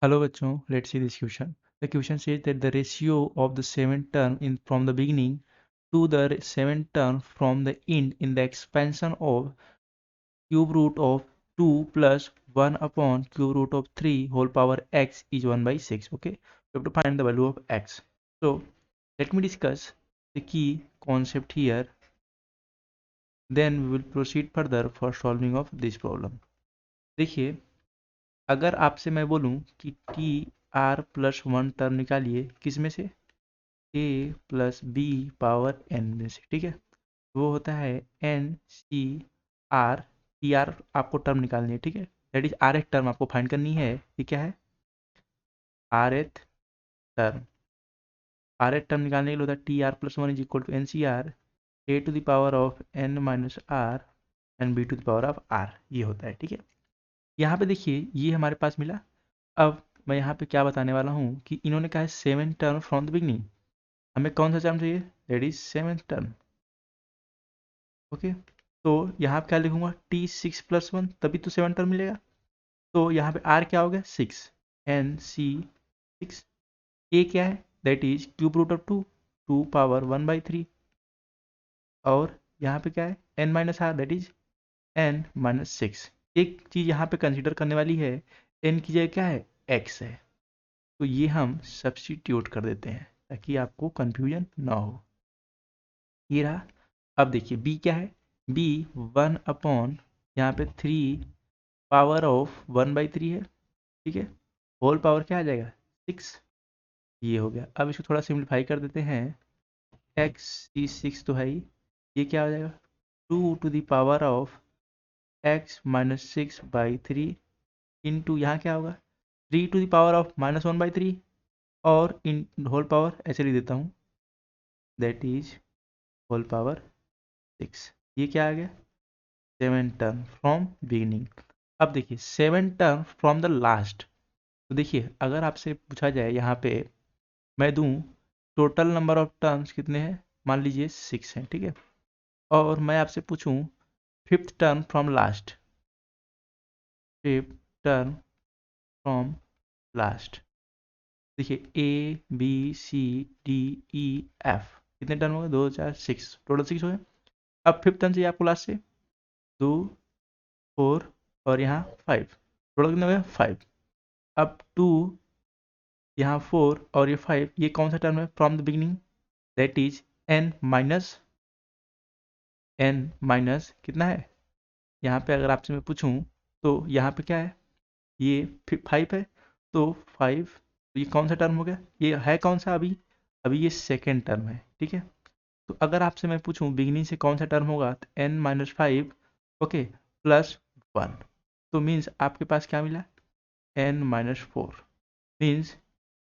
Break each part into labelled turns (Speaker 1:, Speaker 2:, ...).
Speaker 1: Hello bachcho, let's see this question. The question says that the ratio of the seventh term in from the beginning to the seventh term from the end in the expansion of cube root of 2 plus 1 upon cube root of 3 whole power x is 1 by 6. Okay, we have to find the value of x. So let me discuss the key concept here. Then we will proceed further for solving of this problem. देखिए, अगर आपसे मैं बोलूं कि T R plus one term निकालिए किस में से, A plus B power N में से, ठीक है। वो होता है N C R, T R आपको टर्म निकालनी है, ठीक है। That is R eth term आपको फाइंड करनी है। ये क्या है? Are eth term. Are eth term निकालने के लिए होता है T R plus one is equal to N C R A to the power of N minus R and B to the power of R, ये होता है, ठीक है। यहाँ पे देखिए ये हमारे पास मिला। अब मैं यहाँ पे क्या बताने वाला हूँ कि इन्होंने कहा है seven term from the beginning. हमें कौन सा टर्म चाहिए? That is seven term. Okay, तो यहाँ पे क्या लिखूंगा? टी सिक्स प्लस वन, तभी तो सेवन टर्म मिलेगा। तो यहाँ पे आर क्या हो गया? Six, N C six. A क्या है? That is cube root of two, two power one by three. और यहाँ पे क्या है? N minus R, that is N minus six. एक चीज यहाँ पे कंसिडर करने वाली है, एन की जगह क्या है? एक्स है। तो ये हम सब्स्टिट्यूट कर देते हैं ताकि आपको कंफ्यूजन ना हो। ये रहा। अब देखिए बी क्या है? बी वन अपॉन यहाँ पे three power of one by three है, ठीक है। होल पावर क्या आ जाएगा? सिक्स। ये हो गया। अब इसको थोड़ा सिंप्लीफाई कर देते हैं। एक्स सी सिक्स तो है ही, ये क्या हो जाएगा? Two to the power of x minus six by three into यहाँ क्या होगा? Three to the power of minus one by three और इन होल पावर ऐसे लिख देता हूँ, that is whole power six. ये क्या आ गया? Seven term from beginning. अब देखिए seven term from the last. तो देखिए अगर आपसे पूछा जाए यहाँ पे, मैं दूं टोटल नंबर ऑफ टर्म्स कितने हैं, मान लीजिए सिक्स हैं, ठीक है। और मैं आपसे पूछूं fifth term from last, fifth term from last. देखिए A B C D E F, कितने टर्म हो गए? दो चार सिक्स, टोटल सिक्स हो गए। अब फिफ्थ टर्म चाहिए आपको लास्ट से, टू फोर और यहाँ फाइव, टोटल कितने हो गए? फाइव। अब टू, यहाँ फोर और ये फाइव, ये कौन सा टर्म है from the beginning? That is N minus कितना है? यहाँ पे अगर आपसे मैं पूछूं तो यहाँ पे क्या है? ये फाइव है, तो फाइव। तो ये कौन सा टर्म हो गया? ये है कौन सा? अभी अभी ये सेकेंड टर्म है, ठीक है। तो अगर आपसे मैं पूछूं बिगिनिंग से कौन सा टर्म होगा, तो n minus five, okay, plus one. तो मीन्स आपके पास क्या मिला? N minus four. मीन्स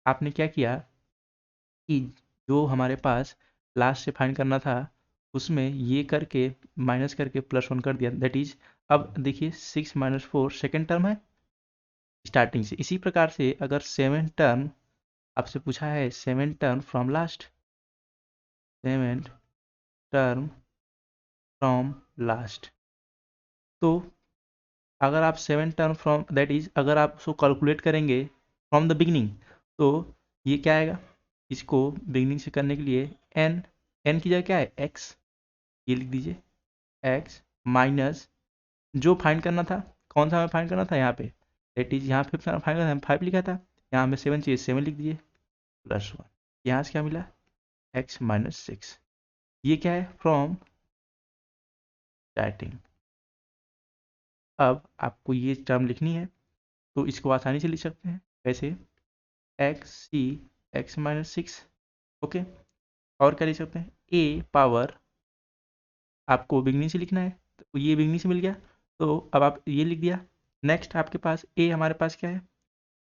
Speaker 1: आपने क्या किया कि जो हमारे पास लास्ट से फाइंड करना था उसमें ये करके माइनस करके प्लस वन कर दिया, दैट इज। अब देखिए six minus four second term है स्टार्टिंग से। इसी प्रकार से अगर सेवन टर्म आपसे पूछा है, seven term from last, seven term from last, तो अगर आप seven term from that is अगर आप उसको कैलकुलेट करेंगे फ्रॉम द बिगिनिंग, तो ये क्या आएगा? इसको बिगिनिंग से करने के लिए एन, एन की जगह क्या है? एक्स, ये लिख दीजिए एक्स माइनस जो फाइंड करना था, कौन सा हमें फाइंड करना था यहाँ पे? दैट इज यहाँ फिफ्थ फाइंड करना था, फाइव लिखा था, यहाँ हमें सेवन चाहिए, सेवन लिख दीजिए प्लस वन। यहाँ से क्या मिला? X minus six. ये क्या है? From starting. अब आपको ये टर्म लिखनी है तो इसको आसानी से लिख सकते हैं कैसे? एक्स सी एक्स माइनस सिक्स, ओके। और क्या लिख सकते हैं? ए पावर, आपको बिगनिंग से लिखना है तो ये बिगनिंग से मिल गया, तो अब आप ये लिख दिया। नेक्स्ट आपके पास ए, हमारे पास क्या है?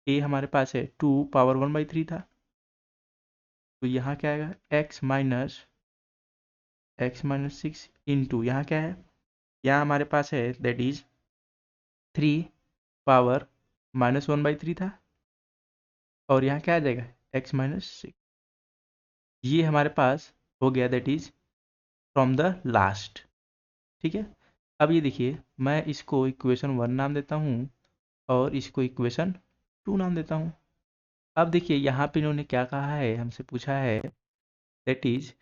Speaker 1: ए हमारे पास है two power one by three था, तो यहाँ क्या आएगा? एक्स माइनस सिक्स इंटू यहाँ क्या है? यहाँ हमारे पास है that is three power minus one by three था, और यहाँ क्या आ जाएगा? X minus six. ये हमारे पास हो गया that is from the last, ठीक है। अब ये देखिए मैं इसको इक्वेशन वन नाम देता हूँ और इसको इक्वेशन टू नाम देता हूँ। अब देखिए यहाँ पे इन्होंने क्या कहा है, हमसे पूछा है दैट इज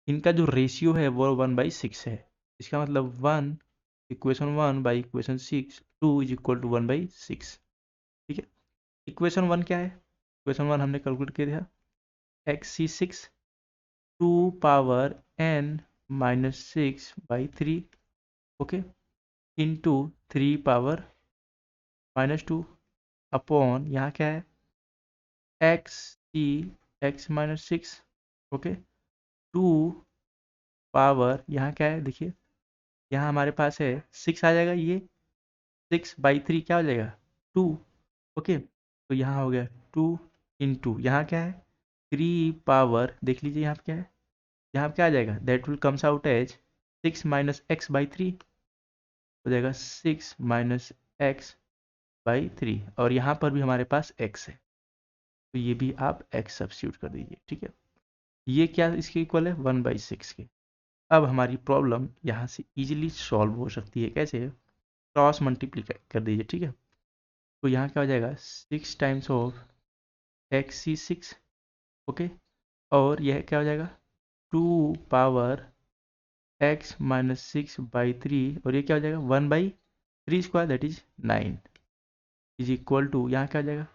Speaker 1: इनका जो रेशियो है वो 1/6 है। इसका मतलब इक्वेशन 1/6 2 इज इक्वल टू 1/6। ठीक है, इक्वेशन 1 क्या है? इक्वेशन 1 हमने कैलकुलेट किया था, XC6 2 power n minus 6/3, okay, into 3 power -2 upon यहाँ क्या है, x माइनस 6, ओके, 2 पावर यहाँ क्या है, देखिए यहाँ हमारे पास है 6 आ जाएगा, ये 6/3 क्या हो जाएगा, 2, ओके, तो यहाँ हो गया 2 इंटू यहाँ क्या है 3 पावर, देख लीजिए यहाँ पे क्या है, यहाँ पे क्या आ जाएगा, that will comes out as 6 minus x/3 हो जाएगा, 6 माइनस x/3, और यहाँ पर भी हमारे पास x है, तो ये भी आप x सब्स्टिट्यूट कर दीजिए। ठीक है, ये क्या इसके इक्वल है, 1/6 के। अब हमारी प्रॉब्लम यहाँ से इजीली सॉल्व हो सकती है, कैसे, क्रॉस मल्टीप्लाई कर दीजिए। ठीक है, तो यहाँ क्या हो जाएगा 6 टाइम्स ऑफ XC6, ओके, और यह क्या हो जाएगा 2 पावर x माइनस 6/3, और ये क्या हो जाएगा 1/3 square that is 9 is equal to, यहाँ क्या हो जाएगा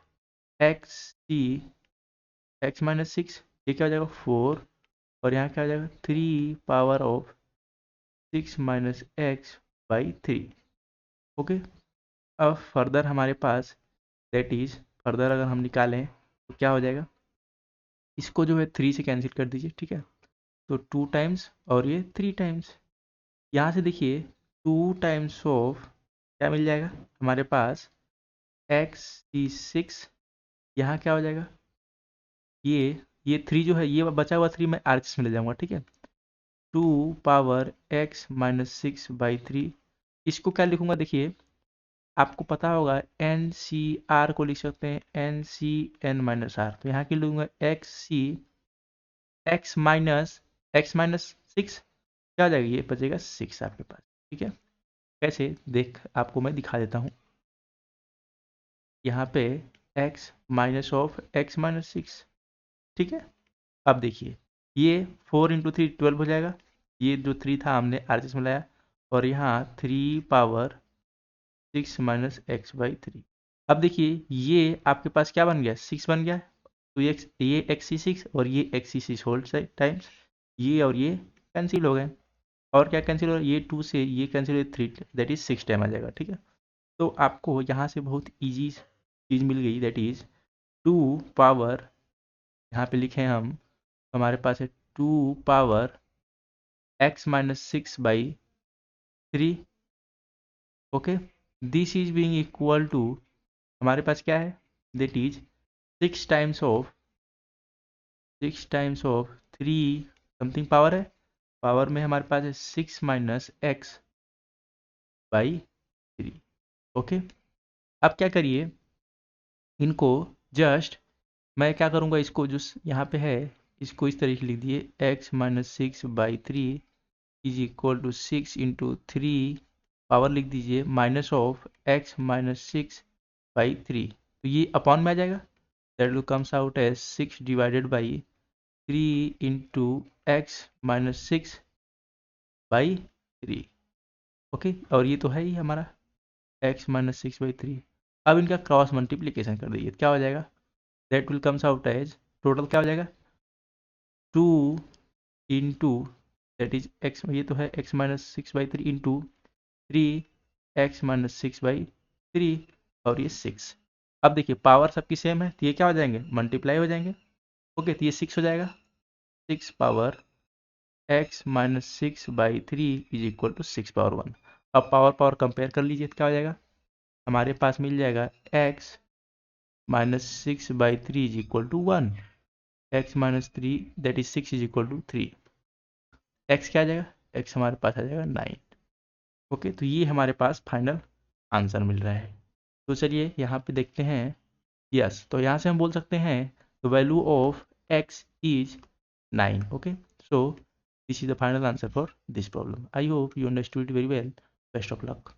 Speaker 1: x माइनस 6, ये क्या हो जाएगा 4, और यहाँ क्या हो जाएगा 3 power of 6 minus x/3, okay. अब फर्दर हमारे पास दैट इज, फर्दर अगर हम निकालें तो क्या हो जाएगा, इसको जो है 3 से कैंसिल कर दीजिए। ठीक है, तो 2 टाइम्स और ये 3 टाइम्स, यहाँ से देखिए 2 टाइम्स ऑफ क्या मिल जाएगा हमारे पास XC6, यहाँ क्या हो जाएगा, ये 3 जो है, ये बचा हुआ 3 मैं RHS में ले जाऊंगा। ठीक है, 2 पावर x माइनस 6/3, इसको क्या लिखूंगा, देखिए आपको पता होगा NCR को लिख सकते हैं NCN माइनस R, तो यहाँ की लिखूंगा x माइनस 6, क्या हो जाएगा, ये बचेगा 6 आपके पास। ठीक है, कैसे देख आपको मैं दिखा देता हूँ, यहाँ पे x minus of x minus 6। ठीक है, अब देखिए ये 4 इंटू 3 12 हो जाएगा, ये जो 3 था हमने RHS में लाया, और यहाँ 3 पावर 6 माइनस x/3। अब देखिए ये आपके पास क्या बन गया, 6 बन गया, तो ये XC6 और ये XC6 होल टाइम्स, ये और ये कैंसिल हो गए, और क्या कैंसिल हो रहा है, ये 2 से ये कैंसिल हो, 3 दैट इज 6 टाइम आ जाएगा। ठीक है, तो आपको यहाँ से बहुत ईजी चीज़ मिल गई, दैट इज 2 पावर, यहाँ पे लिखे हम, हमारे पास है 2 power x minus 6/3, okay, this is being equal to, हमारे पास क्या है, that is 6 times of 3 something power है, पावर में हमारे पास है 6 माइनस x/3, ओके। अब क्या करिए, इनको जस्ट मैं क्या करूँगा, इसको जो यहाँ पे है इसको इस तरीके लिख दिए, x minus 6/3 is equal to 6 into 3 power लिख दीजिए माइनस ऑफ x माइनस 6/3, तो ये अपॉन में आ जाएगा, that will comes out as 6 divided by 3 into x minus 6/3, okay, और ये तो है ही हमारा x माइनस 6/3। अब इनका क्रॉस मल्टीप्लीकेशन कर दीजिए, क्या हो जाएगा, that will comes out as, total क्या हो जाएगा 2 इंटू दैट इज x, ये तो है x minus 6/3 into 3 x minus 6/3, और ये 6। अब देखिए पावर सबकी सेम है, तो ये क्या हो जाएंगे, मल्टीप्लाई हो जाएंगे, ओके, तो ये 6 हो जाएगा, 6 power x minus 6/3 is equal to 6 power 1। अब पावर पावर कंपेयर कर लीजिए, तो क्या हो जाएगा, हमारे पास मिल जाएगा x minus 6/3 is equal to 1, x minus 3 that is 6 is equal to 3, x क्या आ जाएगा, x हमारे पास आ जाएगा 9, ओके, तो ये हमारे पास फाइनल आंसर मिल रहा है। तो चलिए यहाँ पे देखते हैं, यस, तो यहाँ से हम बोल सकते हैं the value of x is 9, okay, so this is the final answer for this problem. I hope you understood very well, best of luck.